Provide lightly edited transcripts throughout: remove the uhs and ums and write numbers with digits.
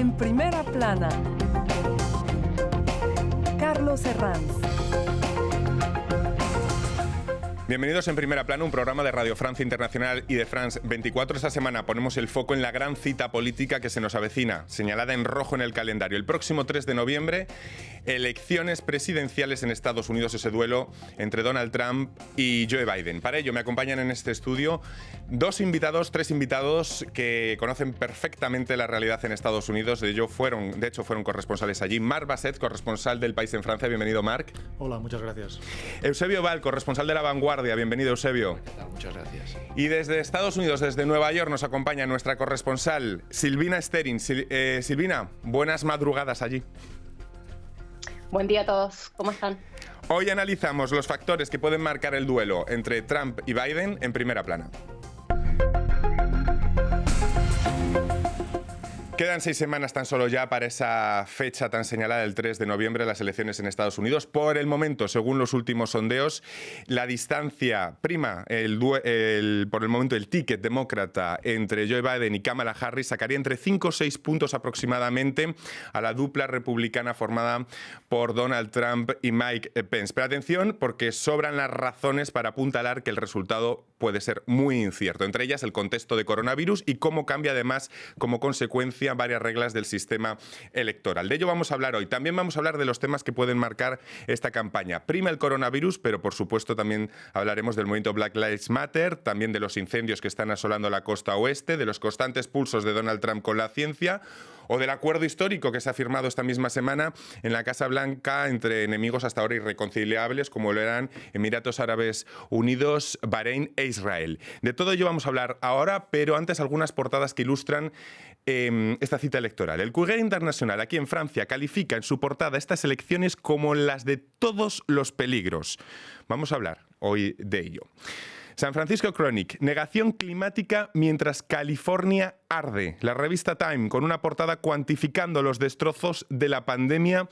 En primera plana, Carlos Herranz. Bienvenidos en Primera Plana, un programa de Radio Francia Internacional y de France 24. Esta semana ponemos el foco en la gran cita política que se nos avecina, señalada en rojo en el calendario. El próximo 3 de noviembre, elecciones presidenciales en Estados Unidos, ese duelo entre Donald Trump y Joe Biden. Para ello me acompañan en este estudio tres invitados que conocen perfectamente la realidad en Estados Unidos. De hecho, fueron corresponsales allí. Marc Basset, corresponsal del País en Francia. Bienvenido, Marc. Hola, muchas gracias. Eusebio Val, corresponsal de La Vanguardia. Bienvenido, Eusebio. ¿Qué tal? Muchas gracias. Y desde Estados Unidos, desde Nueva York, nos acompaña nuestra corresponsal Silvina Sterin. Silvina, buenas madrugadas allí. Buen día a todos, ¿cómo están? Hoy analizamos los factores que pueden marcar el duelo entre Trump y Biden en Primera Plana. Quedan 6 semanas tan solo ya para esa fecha tan señalada del 3 de noviembre, las elecciones en Estados Unidos. Por el momento, según los últimos sondeos, la distancia prima, por el momento el ticket demócrata entre Joe Biden y Kamala Harris sacaría entre 5 o 6 puntos aproximadamente a la dupla republicana formada por Donald Trump y Mike Pence. Pero atención, porque sobran las razones para apuntalar que el resultado puede ser muy incierto. Entre ellas, el contexto de coronavirus y cómo cambia además como consecuencia varias reglas del sistema electoral. De ello vamos a hablar hoy. También vamos a hablar de los temas que pueden marcar esta campaña. Prima el coronavirus, pero por supuesto también hablaremos del movimiento Black Lives Matter, también de los incendios que están asolando la costa oeste, de los constantes pulsos de Donald Trump con la ciencia o del acuerdo histórico que se ha firmado esta misma semana en la Casa Blanca entre enemigos hasta ahora irreconciliables como lo eran Emiratos Árabes Unidos, Bahrein e Israel. De todo ello vamos a hablar ahora, pero antes algunas portadas que ilustran esta cita electoral. El Courrier International, aquí en Francia, califica en su portada estas elecciones como las de todos los peligros. Vamos a hablar hoy de ello. San Francisco Chronicle, negación climática mientras California arde. La revista Time, con una portada cuantificando los destrozos de la pandemia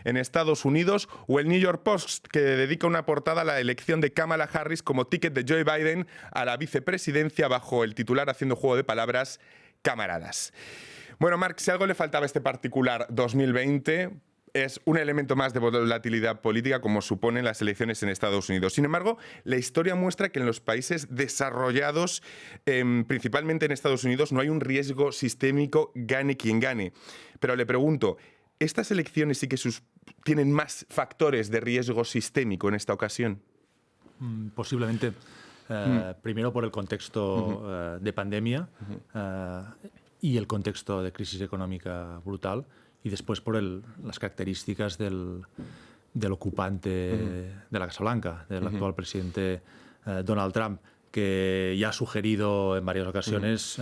en Estados Unidos, o el New York Post, que dedica una portada a la elección de Kamala Harris como ticket de Joe Biden a la vicepresidencia bajo el titular, haciendo juego de palabras, camaradas. Bueno, Marc, si algo le faltaba a este particular 2020... es un elemento más de volatilidad política como suponen las elecciones en Estados Unidos. Sin embargo, la historia muestra que en los países desarrollados, principalmente en Estados Unidos, no hay un riesgo sistémico gane quien gane. Pero le pregunto, ¿estas elecciones sí que tienen más factores de riesgo sistémico en esta ocasión? Posiblemente. Primero por el contexto de pandemia y el contexto de crisis económica brutal. Y después por las características del ocupante de la Casa Blanca, del actual presidente Donald Trump, que ya ha sugerido en varias ocasiones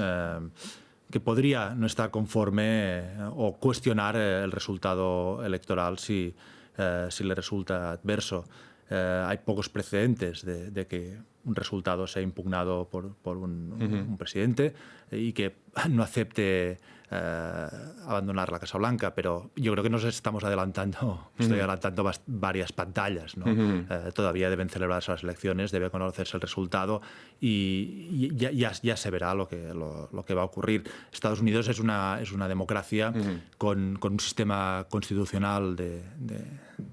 que podría no estar conforme o cuestionar el resultado electoral si le resulta adverso. Hay pocos precedentes de que un resultado sea impugnado por un presidente y que no acepte abandonar la Casa Blanca, pero yo creo que nos estamos adelantando, estoy adelantando varias pantallas, ¿no? Todavía deben celebrarse las elecciones, debe conocerse el resultado y ya se verá lo que va a ocurrir. Estados Unidos es una democracia con un sistema constitucional de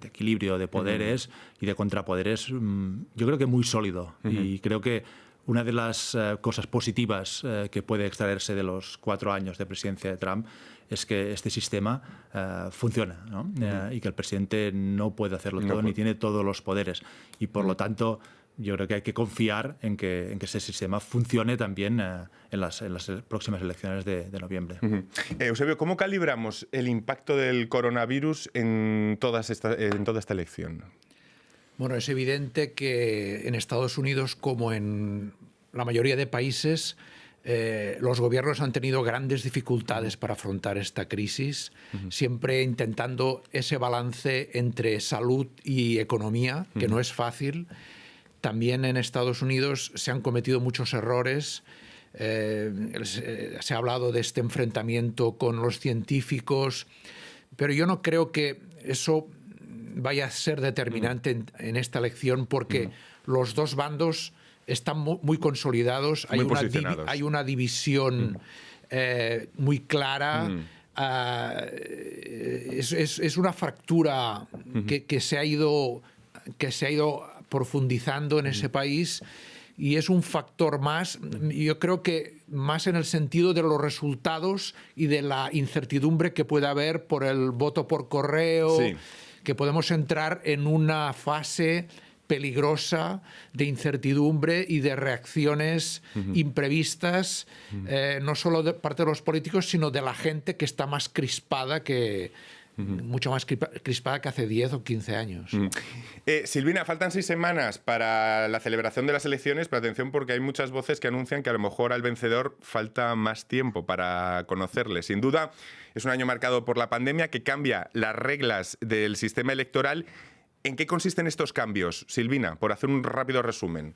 equilibrio de poderes y de contrapoderes, yo creo que muy sólido. Y creo que una de las cosas positivas que puede extraerse de los 4 años de presidencia de Trump es que este sistema funciona, ¿no? Y que el presidente no puede hacerlo todo ni tiene todos los poderes. Y por lo tanto, yo creo que hay que confiar en que ese sistema funcione también en las próximas elecciones de noviembre. Eusebio, ¿cómo calibramos el impacto del coronavirus en toda esta elección? Bueno, es evidente que en Estados Unidos, como en la mayoría de países, los gobiernos han tenido grandes dificultades para afrontar esta crisis, siempre intentando ese balance entre salud y economía, que no es fácil. También en Estados Unidos se han cometido muchos errores. Se ha hablado de este enfrentamiento con los científicos, pero yo no creo que eso vaya a ser determinante en esta elección, porque los dos bandos están muy consolidados, hay una división muy clara. es una fractura que se ha ido profundizando en ese país, y es un factor más, yo creo que más en el sentido de los resultados y de la incertidumbre que puede haber por el voto por correo, que podemos entrar en una fase peligrosa de incertidumbre y de reacciones imprevistas, no solo de parte de los políticos, sino de la gente, que está más crispada mucho más crispada que hace 10 o 15 años. Silvina, faltan 6 semanas para la celebración de las elecciones, pero atención, porque hay muchas voces que anuncian que a lo mejor al vencedor falta más tiempo para conocerle. Sin duda, es un año marcado por la pandemia que cambia las reglas del sistema electoral. ¿En qué consisten estos cambios, Silvina? Por hacer un rápido resumen.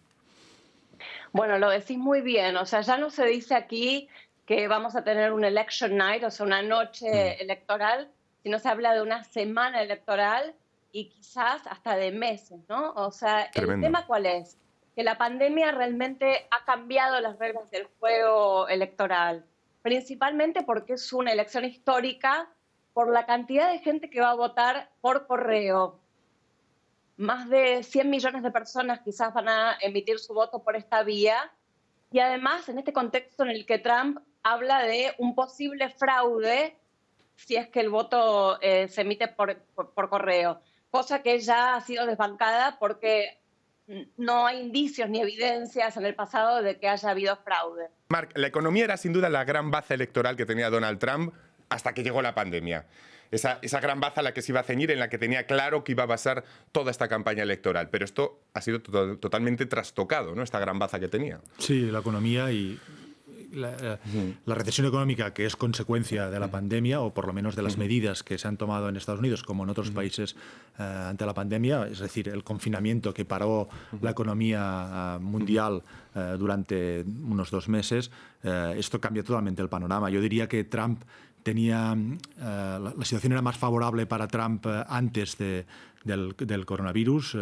Bueno, lo decís muy bien. O sea, ya no se dice aquí que vamos a tener un election night, o sea, una noche electoral, sino se habla de una semana electoral y quizás hasta de meses, ¿no? O sea, Tremendo. ¿El tema cuál es? Que la pandemia realmente ha cambiado las reglas del juego electoral, principalmente porque es una elección histórica por la cantidad de gente que va a votar por correo. Más de 100 millones de personas quizás van a emitir su voto por esta vía, y además en este contexto en el que Trump habla de un posible fraude si es que el voto se emite por correo, cosa que ya ha sido desbancada porque no hay indicios ni evidencias en el pasado de que haya habido fraude. Marc, la economía era sin duda la gran baza electoral que tenía Donald Trump hasta que llegó la pandemia. Esa gran baza a la que se iba a ceñir, en la que tenía claro que iba a basar toda esta campaña electoral. Pero esto ha sido totalmente trastocado, ¿no? Esta gran baza que tenía. Sí, la economía y la recesión económica, que es consecuencia de la pandemia, o por lo menos de las medidas que se han tomado en Estados Unidos como en otros países ante la pandemia, es decir, el confinamiento que paró la economía mundial durante unos 2 meses, esto cambia totalmente el panorama. Yo diría que Trump tenía la situación era más favorable para Trump antes del coronavirus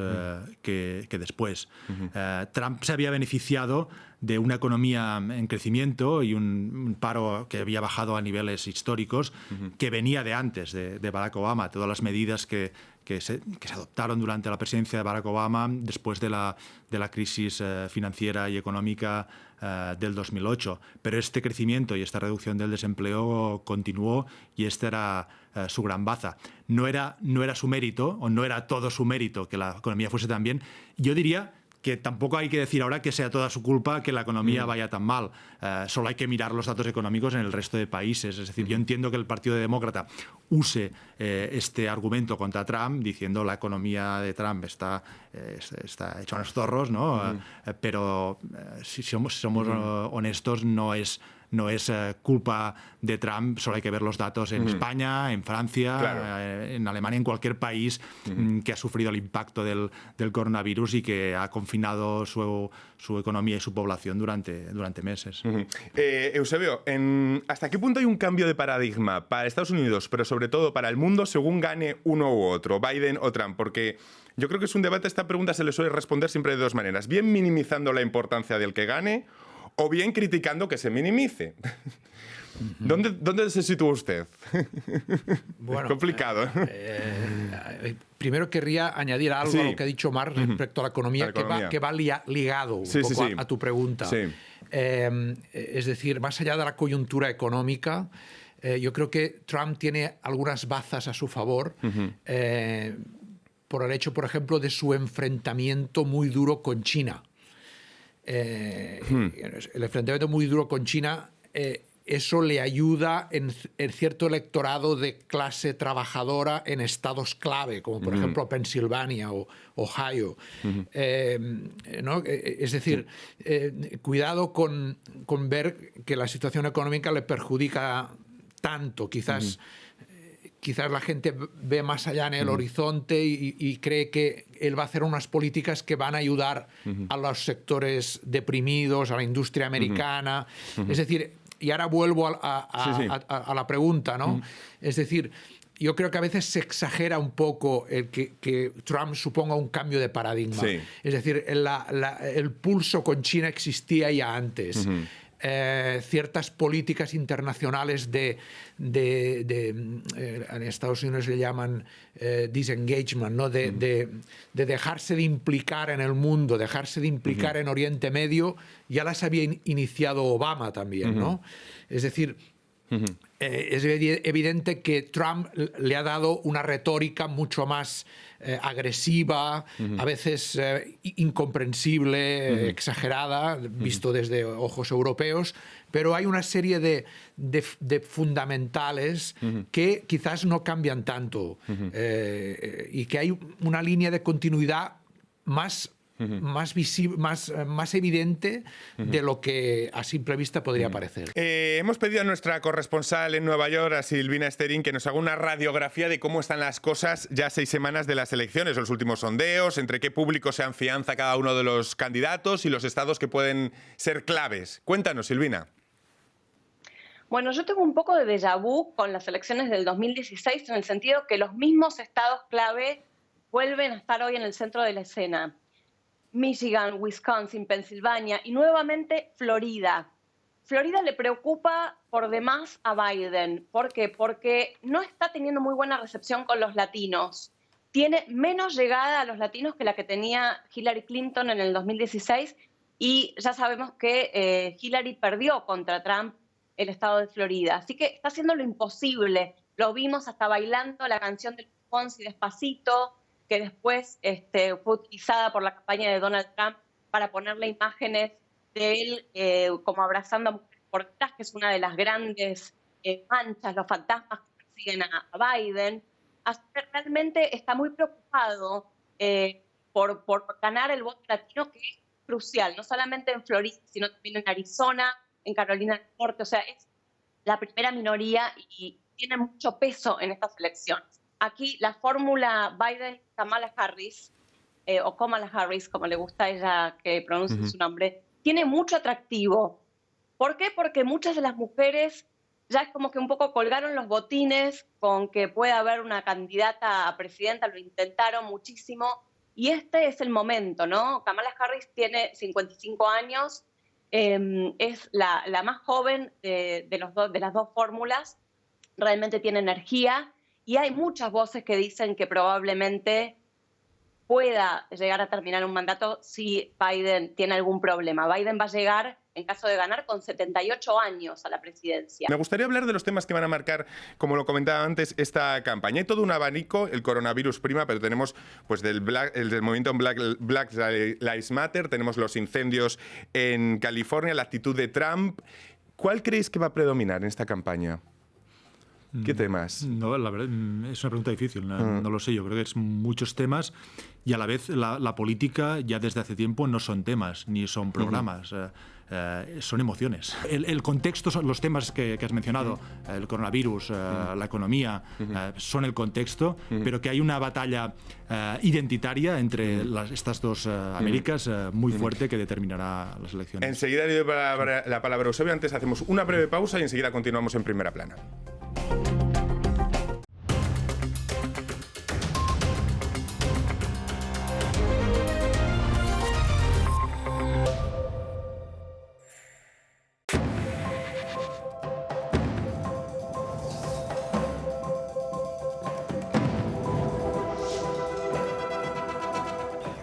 que después. Trump se había beneficiado de una economía en crecimiento y un paro que había bajado a niveles históricos que venía de antes de Barack Obama. Todas las medidas que se adoptaron durante la presidencia de Barack Obama después de la crisis financiera y económica del 2008. Pero este crecimiento y esta reducción del desempleo continuó, y esta era su gran baza. No era su mérito, o no era todo su mérito que la economía fuese tan bien. Yo diría que tampoco hay que decir ahora que sea toda su culpa que la economía vaya tan mal. Solo hay que mirar los datos económicos en el resto de países. Es decir, yo entiendo que el Partido Demócrata use este argumento contra Trump, diciendo la economía de Trump está hecha unos zorros, ¿no? Pero si somos honestos, no es culpa de Trump. Solo hay que ver los datos en España, en Francia, claro, en Alemania, en cualquier país que ha sufrido el impacto del coronavirus y que ha confinado su economía y su población durante meses. Eusebio, ¿hasta qué punto hay un cambio de paradigma para Estados Unidos, pero sobre todo para el mundo, según gane uno u otro, Biden o Trump? Porque yo creo que es un debate, esta pregunta se le suele responder siempre de 2 maneras: bien minimizando la importancia del que gane, o bien criticando que se minimice. ¿Dónde se sitúa usted? Bueno, complicado. Primero querría añadir algo a lo que ha dicho Marc respecto a la economía, que va ligado un poco a tu pregunta. Sí. Es decir, más allá de la coyuntura económica, yo creo que Trump tiene algunas bazas a su favor, por el hecho, por ejemplo, de su enfrentamiento muy duro con China. El enfrentamiento muy duro con China, eso le ayuda en cierto electorado de clase trabajadora en estados clave, como por ejemplo Pensilvania o Ohio. ¿No? Es decir, cuidado con ver que la situación económica le perjudica tanto. Quizás la gente ve más allá en el horizonte y cree que él va a hacer unas políticas que van a ayudar a los sectores deprimidos, a la industria americana. Es decir, y ahora vuelvo a la pregunta, ¿no? Es decir, yo creo que a veces se exagera un poco el que Trump suponga un cambio de paradigma. Es decir, el pulso con China existía ya antes. ciertas políticas internacionales en Estados Unidos le llaman disengagement, ¿no? de dejarse de implicar en el mundo, dejarse de implicar en Oriente Medio, ya las había iniciado Obama también, ¿no? Es decir, es evidente que Trump le ha dado una retórica mucho más agresiva, a veces incomprensible, exagerada, visto desde ojos europeos, pero hay una serie de fundamentales que quizás no cambian tanto y que hay una línea de continuidad más visible, más evidente de lo que a simple vista podría parecer. Hemos pedido a nuestra corresponsal en Nueva York, a Silvina Esterín, que nos haga una radiografía de cómo están las cosas ya 6 semanas de las elecciones, los últimos sondeos, entre qué público se afianza cada uno de los candidatos y los estados que pueden ser claves. Cuéntanos, Silvina. Bueno, yo tengo un poco de déjà vu con las elecciones del 2016, en el sentido que los mismos estados clave vuelven a estar hoy en el centro de la escena. Michigan, Wisconsin, Pensilvania y nuevamente Florida. Florida le preocupa por demás a Biden. ¿Por qué? Porque no está teniendo muy buena recepción con los latinos. Tiene menos llegada a los latinos que la que tenía Hillary Clinton en el 2016 y ya sabemos que Hillary perdió contra Trump el estado de Florida. Así que está haciendo lo imposible. Lo vimos hasta bailando la canción de Fonsi Despacito, que después fue utilizada por la campaña de Donald Trump para ponerle imágenes de él como abrazando a mujeres por detrás, que es una de las grandes manchas, los fantasmas que persiguen a Biden. Así que realmente está muy preocupado por ganar el voto latino, que es crucial, no solamente en Florida, sino también en Arizona, en Carolina del Norte. O sea, es la primera minoría y tiene mucho peso en estas elecciones. Aquí la fórmula Biden-Kamala Harris, o Kamala Harris, como le gusta a ella que pronuncie su nombre, tiene mucho atractivo. ¿Por qué? Porque muchas de las mujeres ya es como que un poco colgaron los botines con que pueda haber una candidata a presidenta, lo intentaron muchísimo, y este es el momento, ¿no? Kamala Harris tiene 55 años, es la más joven de las dos fórmulas, realmente tiene energía, y hay muchas voces que dicen que probablemente pueda llegar a terminar un mandato si Biden tiene algún problema. Biden va a llegar, en caso de ganar, con 78 años a la presidencia. Me gustaría hablar de los temas que van a marcar, como lo comentaba antes, esta campaña. Hay todo un abanico, el coronavirus prima, pero tenemos pues del movimiento Black Lives Matter, tenemos los incendios en California, la actitud de Trump. ¿Cuál creéis que va a predominar en esta campaña? ¿Qué temas? No, la verdad es una pregunta difícil, no lo sé. Yo creo que es muchos temas y a la vez la política ya desde hace tiempo no son temas ni son programas, son emociones. El contexto son los temas que has mencionado, el coronavirus, la economía, son el contexto, pero que hay una batalla identitaria entre estas dos Américas muy fuerte que determinará las elecciones. Enseguida le doy la palabra a Eusebio. Antes hacemos una breve pausa y enseguida continuamos en Primera Plana.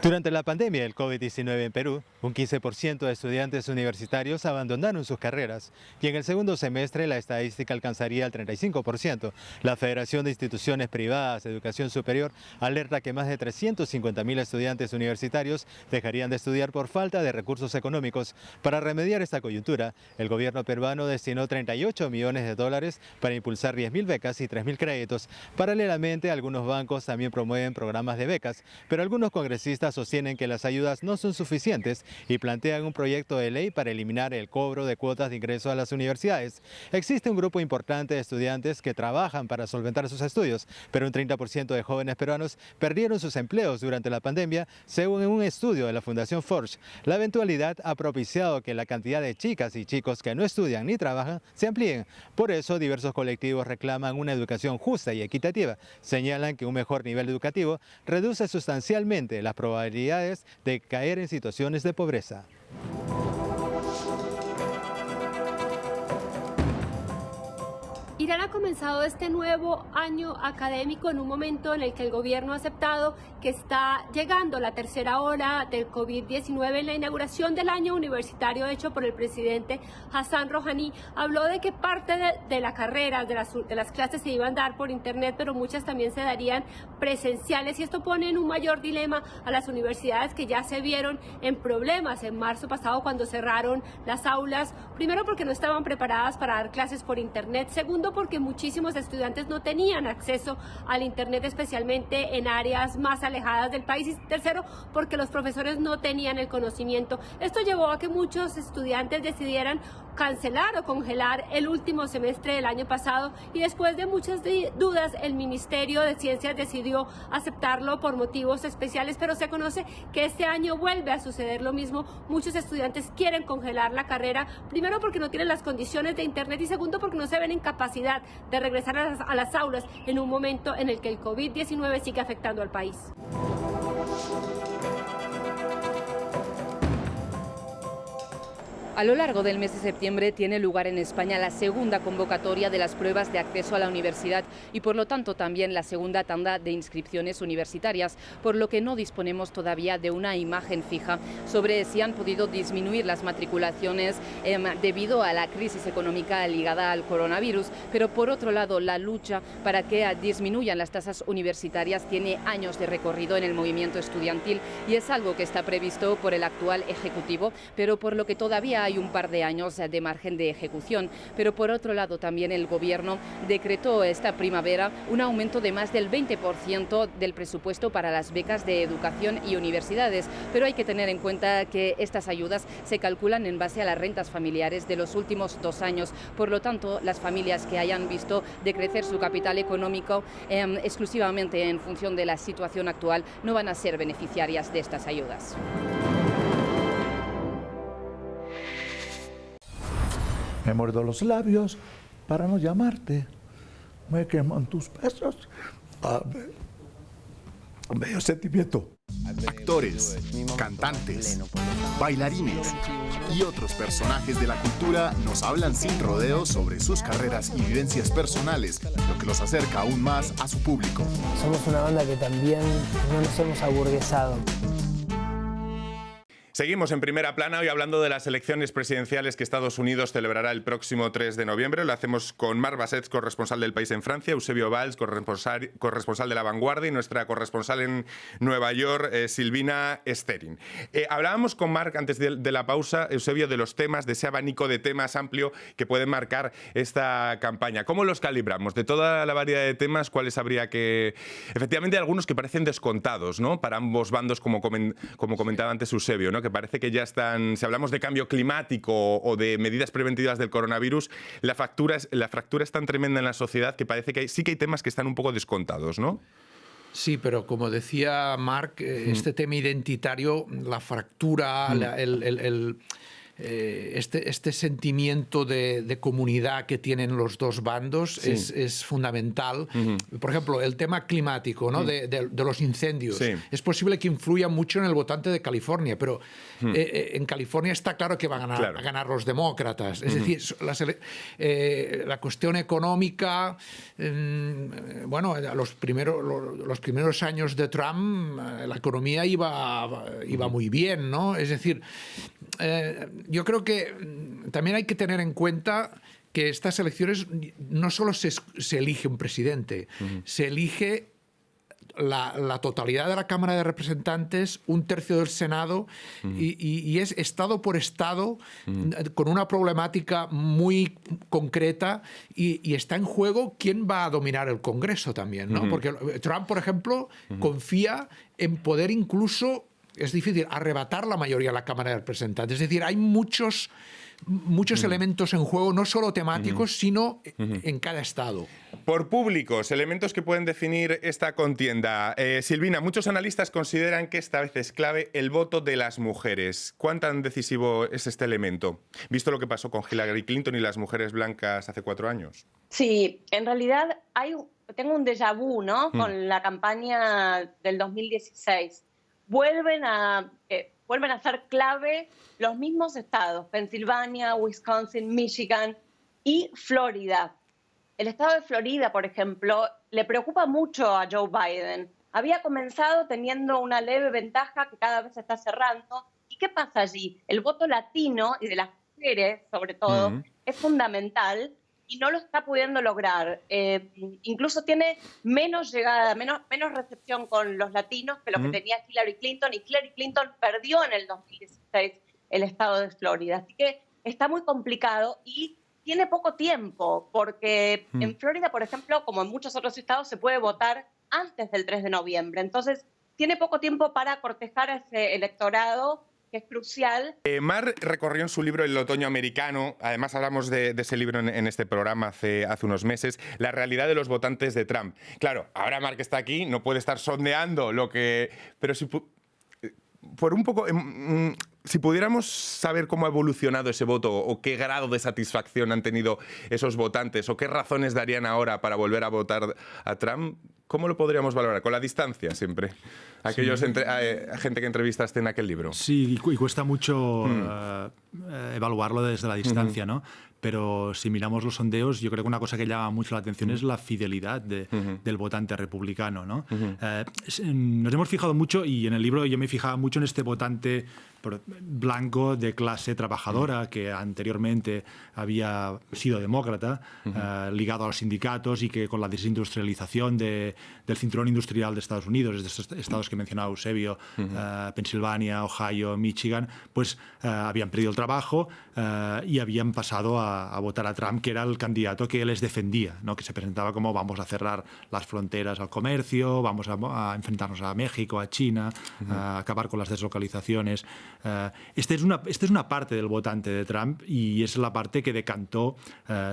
Durante la pandemia del COVID-19 en Perú, un 15% de estudiantes universitarios abandonaron sus carreras y en el segundo semestre la estadística alcanzaría el 35%. La Federación de Instituciones Privadas de Educación Superior alerta que más de 350.000 estudiantes universitarios dejarían de estudiar por falta de recursos económicos. Para remediar esta coyuntura, el gobierno peruano destinó 38 millones de dólares para impulsar 10.000 becas y 3.000 créditos. Paralelamente, algunos bancos también promueven programas de becas, pero algunos congresistas sostienen que las ayudas no son suficientes y plantean un proyecto de ley para eliminar el cobro de cuotas de ingreso a las universidades. Existe un grupo importante de estudiantes que trabajan para solventar sus estudios, pero un 30% de jóvenes peruanos perdieron sus empleos durante la pandemia, según un estudio de la Fundación Forge. La eventualidad ha propiciado que la cantidad de chicas y chicos que no estudian ni trabajan se amplíen. Por eso, diversos colectivos reclaman una educación justa y equitativa. Señalan que un mejor nivel educativo reduce sustancialmente las probabilidades de caer en situaciones de pobreza. Milán ha comenzado este nuevo año académico en un momento en el que el gobierno ha aceptado que está llegando la tercera ola del COVID-19. En la inauguración del año universitario hecho por el presidente Hassan Rouhani, habló de que parte de la carrera, de las clases se iban a dar por internet, pero muchas también se darían presenciales, y esto pone en un mayor dilema a las universidades que ya se vieron en problemas en marzo pasado cuando cerraron las aulas, primero porque no estaban preparadas para dar clases por internet, segundo porque muchísimos estudiantes no tenían acceso al internet, especialmente en áreas más alejadas del país, y tercero porque los profesores no tenían el conocimiento. Esto llevó a que muchos estudiantes decidieran cancelar o congelar el último semestre del año pasado, y después de muchas dudas el Ministerio de Ciencias decidió aceptarlo por motivos especiales, pero se conoce que este año vuelve a suceder lo mismo. Muchos estudiantes quieren congelar la carrera, primero porque no tienen las condiciones de internet y segundo porque no se ven en capacidad de regresar a las aulas en un momento en el que el COVID-19 sigue afectando al país. A lo largo del mes de septiembre tiene lugar en España la segunda convocatoria de las pruebas de acceso a la universidad y por lo tanto también la segunda tanda de inscripciones universitarias, por lo que no disponemos todavía de una imagen fija sobre si han podido disminuir las matriculaciones debido a la crisis económica ligada al coronavirus, pero por otro lado la lucha para que disminuyan las tasas universitarias tiene años de recorrido en el movimiento estudiantil y es algo que está previsto por el actual Ejecutivo, pero por lo que todavía hay un par de años de margen de ejecución. Pero por otro lado también el Gobierno decretó esta primavera un aumento de más del 20% del presupuesto para las becas de educación y universidades, pero hay que tener en cuenta que estas ayudas se calculan en base a las rentas familiares de los últimos 2 años. Por lo tanto, las familias que hayan visto decrecer su capital económico exclusivamente en función de la situación actual no van a ser beneficiarias de estas ayudas. Me muerdo los labios para no llamarte. Me queman tus besos. Bello sentimiento. Actores, cantantes, bailarines y otros personajes de la cultura nos hablan sin rodeos sobre sus carreras y vivencias personales, lo que los acerca aún más a su público. Somos una banda que también no nos hemos aburguesado. Seguimos en Primera Plana hoy hablando de las elecciones presidenciales que Estados Unidos celebrará el próximo 3 de noviembre. Lo hacemos con Marc Bassets, corresponsal del País en Francia, Eusebio Valls, corresponsal de La Vanguardia, y nuestra corresponsal en Nueva York, Silvina Esterin. Hablábamos con Marc antes de la pausa, Eusebio, de los temas, de ese abanico de temas amplio que pueden marcar esta campaña. ¿Cómo los calibramos? De toda la variedad de temas, ¿cuáles habría que...? Efectivamente, hay algunos que parecen descontados, ¿no?, para ambos bandos, como comentaba antes Eusebio, ¿no?, que parece que ya están, si hablamos de cambio climático o de medidas preventivas del coronavirus, la fractura es tan tremenda en la sociedad que parece que sí que hay temas que están un poco descontados, ¿no? Sí, pero como decía Marc, este tema identitario, la fractura, este sentimiento de comunidad que tienen los dos bandos es fundamental. Por ejemplo, el tema climático, ¿no?, de los incendios. Es posible que influya mucho en el votante de California, pero en California está claro que van a ganar los demócratas. Es decir, la cuestión económica, bueno, los primeros años de Trump, la economía iba muy bien, ¿no? Es decir, yo creo que también hay que tener en cuenta que estas elecciones no solo se elige un presidente, se elige la totalidad de la Cámara de Representantes, 1/3 del Senado, y es estado por estado, con una problemática muy concreta, y está en juego quién va a dominar el Congreso también, ¿no? Porque Trump, por ejemplo, confía en poder incluso, es difícil, arrebatar la mayoría de la Cámara de Representantes. Es decir, hay muchos elementos en juego, no solo temáticos, sino en cada estado. Por públicos, elementos que pueden definir esta contienda. Silvina, muchos analistas consideran que esta vez es clave el voto de las mujeres. ¿Cuán tan decisivo es este elemento? Visto lo que pasó con Hillary Clinton y las mujeres blancas hace 4 años. Sí, en realidad tengo un déjà vu, ¿no?, con la campaña del 2016. Vuelven a ser clave los mismos estados, Pensilvania, Wisconsin, Michigan y Florida. el estado de Florida, por ejemplo, le preocupa mucho a Joe Biden. Había comenzado teniendo una leve ventaja que cada vez se está cerrando. ¿Y qué pasa allí? El voto latino y de las mujeres, sobre todo, es fundamental y no lo está pudiendo lograr. Incluso tiene menos llegada, menos recepción con los latinos que lo que tenía Hillary Clinton, y Hillary Clinton perdió en el 2016 el estado de Florida. Así que está muy complicado y tiene poco tiempo, porque en Florida, por ejemplo, como en muchos otros estados, se puede votar antes del 3 de noviembre. Entonces, tiene poco tiempo para cortejar a ese electorado, que es crucial. Mar recorrió en su libro El otoño americano, además hablamos de ese libro en este programa hace unos meses, la realidad de los votantes de Trump. Claro, ahora Mar, que está aquí, no puede estar sondeando lo que... Pero si por un poco... Si pudiéramos saber cómo ha evolucionado ese voto o qué grado de satisfacción han tenido esos votantes o qué razones darían ahora para volver a votar a Trump, ¿cómo lo podríamos valorar? Con la distancia siempre. Aquellos gente que entrevistaste en aquel libro. Sí, y cuesta mucho evaluarlo desde la distancia, ¿no? Pero si miramos los sondeos, yo creo que una cosa que llama mucho la atención es la fidelidad del votante republicano, ¿no? Nos hemos fijado mucho, y en el libro yo me fijaba mucho en este votante blanco de clase trabajadora que anteriormente había sido demócrata, ligado a los sindicatos, y que con la desindustrialización del cinturón industrial de Estados Unidos, de estos estados que mencionaba Eusebio, Pensilvania, Ohio, Michigan, pues habían perdido el trabajo y habían pasado a votar a Trump, que era el candidato que les defendía, ¿no? Que se presentaba como vamos a cerrar las fronteras al comercio, vamos a enfrentarnos a México, a China, a acabar con las deslocalizaciones. Esta es una parte del votante de Trump, y es la parte que decantó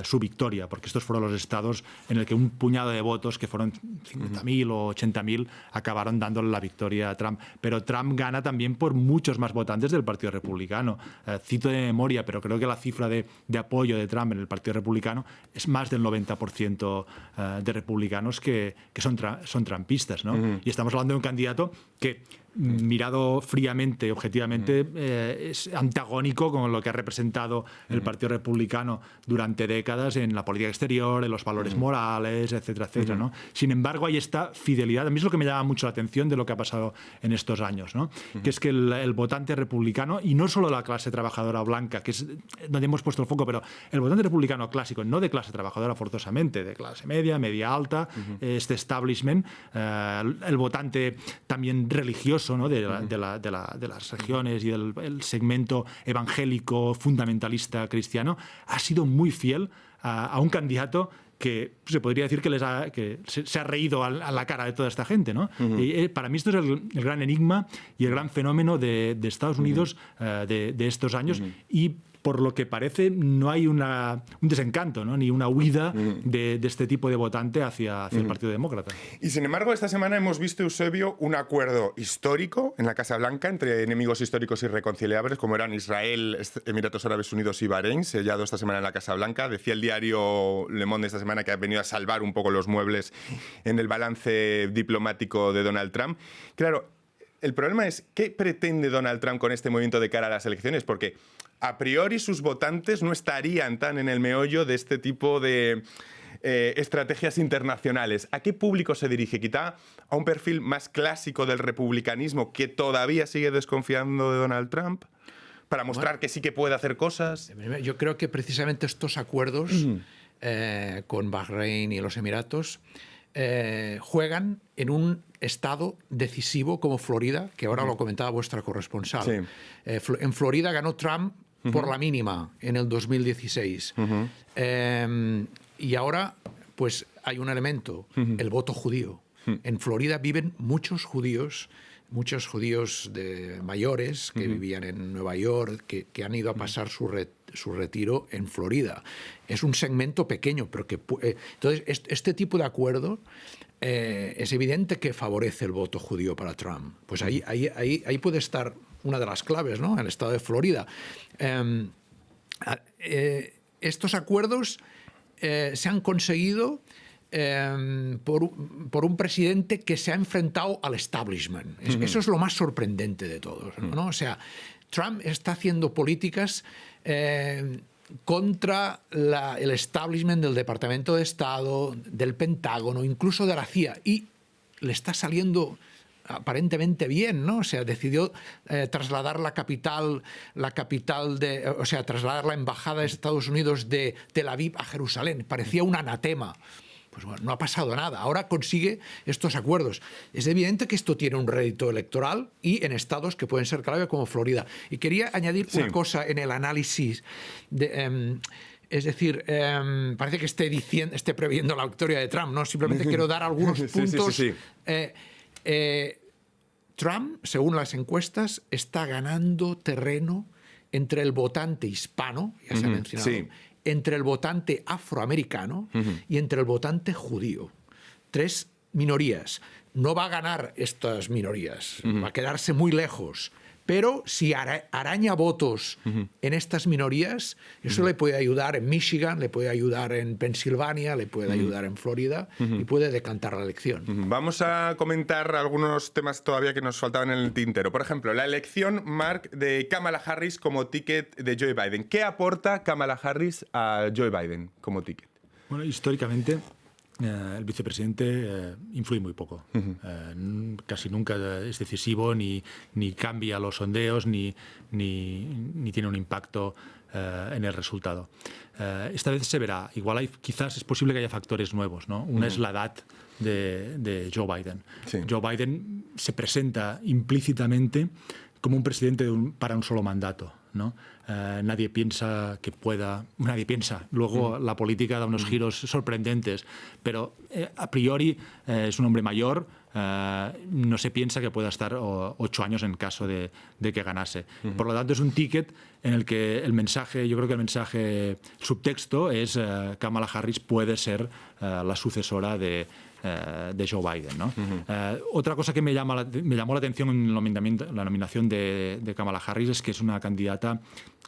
su victoria, porque estos fueron los estados en el que un puñado de votos, que fueron 50.000 o 80.000, acabaron dándole la victoria a Trump. Pero Trump gana también por muchos más votantes del Partido Republicano. Cito de memoria, pero creo que la cifra de apoyo de Trump en el Partido Republicano es más del 90% de republicanos que son trumpistas, ¿no? Y estamos hablando de un candidato que, mirado fríamente, objetivamente, es antagónico con lo que ha representado el Partido Republicano durante décadas en la política exterior, en los valores morales, etcétera, etcétera, ¿no? Sin embargo, hay esta fidelidad. A mí es lo que me llama mucho la atención de lo que ha pasado en estos años, ¿no? Que es que el votante republicano, y no solo la clase trabajadora blanca, que es donde hemos puesto el foco, pero el votante republicano clásico, no de clase trabajadora forzosamente, de clase media, media alta, este establishment, el votante también religioso, ¿no? de las regiones y del segmento evangélico fundamentalista cristiano, ha sido muy fiel a un candidato que se podría decir que se ha reído a la cara de toda esta gente, ¿no? Y para mí esto es el gran enigma y el gran fenómeno de Estados Unidos de estos años, y por lo que parece no hay un desencanto, ¿no? Ni una huida de este tipo de votante hacia el Partido Demócrata. Y sin embargo, esta semana hemos visto, Eusebio, un acuerdo histórico en la Casa Blanca entre enemigos históricos irreconciliables como eran Israel, Emiratos Árabes Unidos y Bahrein, sellado esta semana en la Casa Blanca. Decía el diario Le Monde esta semana que ha venido a salvar un poco los muebles en el balance diplomático de Donald Trump. Claro, el problema es, ¿qué pretende Donald Trump con este movimiento de cara a las elecciones? Porque a priori sus votantes no estarían tan en el meollo de este tipo de estrategias internacionales. ¿A qué público se dirige? ¿Quizá a un perfil más clásico del republicanismo que todavía sigue desconfiando de Donald Trump? ¿Para mostrar que sí que puede hacer cosas? Yo creo que precisamente estos acuerdos con Bahrein y los Emiratos juegan en un estado decisivo como Florida, que ahora lo comentaba vuestra corresponsal. Sí. En Florida ganó Trump por la mínima en el 2016. Y ahora pues hay un elemento, el voto judío. En Florida viven muchos judíos mayores que vivían en Nueva York, que han ido a pasar su retiro en Florida. Es un segmento pequeño, pero que... entonces, este tipo de acuerdo es evidente que favorece el voto judío para Trump. Pues ahí puede estar una de las claves, ¿no? El estado de Florida. Estos acuerdos se han conseguido por un presidente que se ha enfrentado al establishment. Eso es lo más sorprendente de todo, ¿no? O sea, Trump está haciendo políticas contra el establishment del Departamento de Estado, del Pentágono, incluso de la CIA. Y le está saliendo aparentemente bien, ¿no? O sea, decidió trasladar trasladar la embajada de Estados Unidos de Tel Aviv a Jerusalén. Parecía un anatema. Pues bueno, no ha pasado nada. Ahora consigue estos acuerdos. Es evidente que esto tiene un rédito electoral y en estados que pueden ser clave como Florida. Y quería añadir una cosa en el análisis de... es decir, parece que esté previendo la victoria de Trump, ¿no? Simplemente quiero dar algunos puntos. Trump, según las encuestas, está ganando terreno entre el votante hispano, ya se ha mencionado, entre el votante afroamericano y entre el votante judío. 3 minorías. No va a ganar estas minorías, va a quedarse muy lejos. Pero si araña votos en estas minorías, eso le puede ayudar en Michigan, le puede ayudar en Pensilvania, le puede ayudar en Florida y puede decantar la elección. Vamos a comentar algunos temas todavía que nos faltaban en el tintero. Por ejemplo, la elección, Marc, de Kamala Harris como ticket de Joe Biden. ¿Qué aporta Kamala Harris a Joe Biden como ticket? Bueno, históricamente el vicepresidente influye muy poco. Casi nunca es decisivo, ni cambia los sondeos, ni tiene un impacto en el resultado. Esta vez se verá. Igual quizás es posible que haya factores nuevos, ¿no? Una es la edad de Joe Biden. Joe Biden se presenta implícitamente como un presidente para un solo mandato, ¿no? Nadie piensa que pueda... Nadie piensa. Luego la política da unos giros sorprendentes, pero a priori es un hombre mayor. No se piensa que pueda estar 8 años en caso de que ganase. Por lo tanto, es un ticket en el que el mensaje, yo creo que el mensaje subtexto es Kamala Harris puede ser la sucesora de Joe Biden, ¿no? Otra cosa que me llamó la atención en la nominación de Kamala Harris es que es una candidata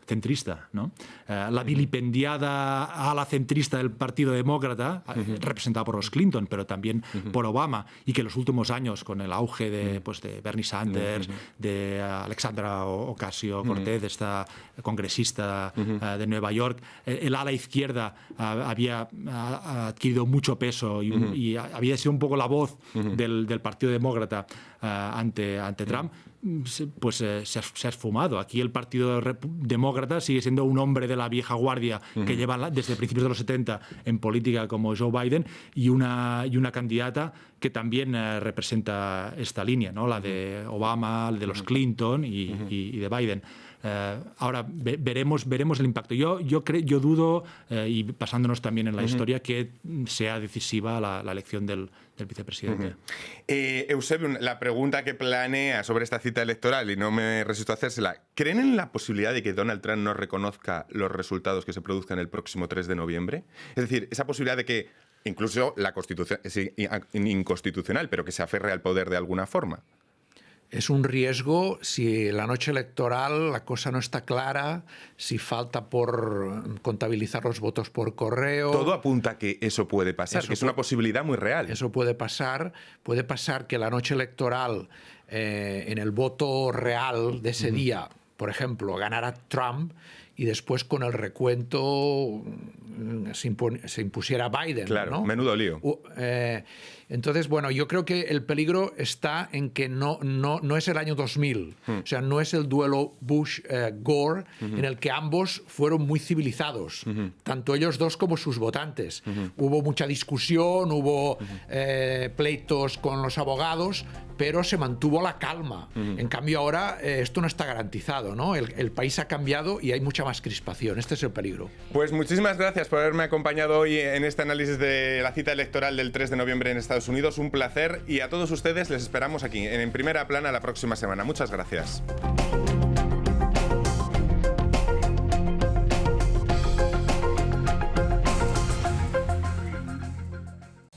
centrista, ¿no? La vilipendiada ala centrista del Partido Demócrata, representada por los Clinton, pero también por Obama, y que en los últimos años, con el auge de Bernie Sanders, de Alexandra Ocasio-Cortez, esta congresista de Nueva York, el ala izquierda había adquirido mucho peso y había sido un poco la voz del Partido Demócrata ante Trump. Pues se ha esfumado. Aquí el Partido Demócrata sigue siendo un hombre de la vieja guardia que lleva desde principios de los 70 en política como Joe Biden y una candidata que también representa esta línea, ¿no? La de Obama, la de los Clinton y de Biden. Ahora veremos el impacto. Yo dudo, y basándonos también en la historia, que sea decisiva la elección del vicepresidente. Eusebio, la pregunta que planea sobre esta cita electoral, y no me resisto a hacérsela, ¿creen en la posibilidad de que Donald Trump no reconozca los resultados que se produzcan el próximo 3 de noviembre? Es decir, esa posibilidad de que incluso la Constitución es inconstitucional, pero que se aferre al poder de alguna forma. Es un riesgo si la noche electoral la cosa no está clara, si falta por contabilizar los votos por correo. Todo apunta a que eso puede pasar, que es una posibilidad muy real. Eso puede pasar. Puede pasar que la noche electoral, en el voto real de ese día, por ejemplo, ganara Trump y después con el recuento se impusiera Biden. Claro, ¿no? Menudo lío. Entonces, bueno, yo creo que el peligro está en que no es el año 2000. O sea, no es el duelo Bush-Gore, en el que ambos fueron muy civilizados, tanto ellos dos como sus votantes. Hubo mucha discusión, hubo pleitos con los abogados, pero se mantuvo la calma. En cambio, ahora esto no está garantizado, ¿no? El país ha cambiado y hay mucha más crispación. Este es el peligro. Pues muchísimas gracias por haberme acompañado hoy en este análisis de la cita electoral del 3 de noviembre en Estados Unidos. Un placer, y a todos ustedes les esperamos aquí en Primera Plana la próxima semana. Muchas gracias.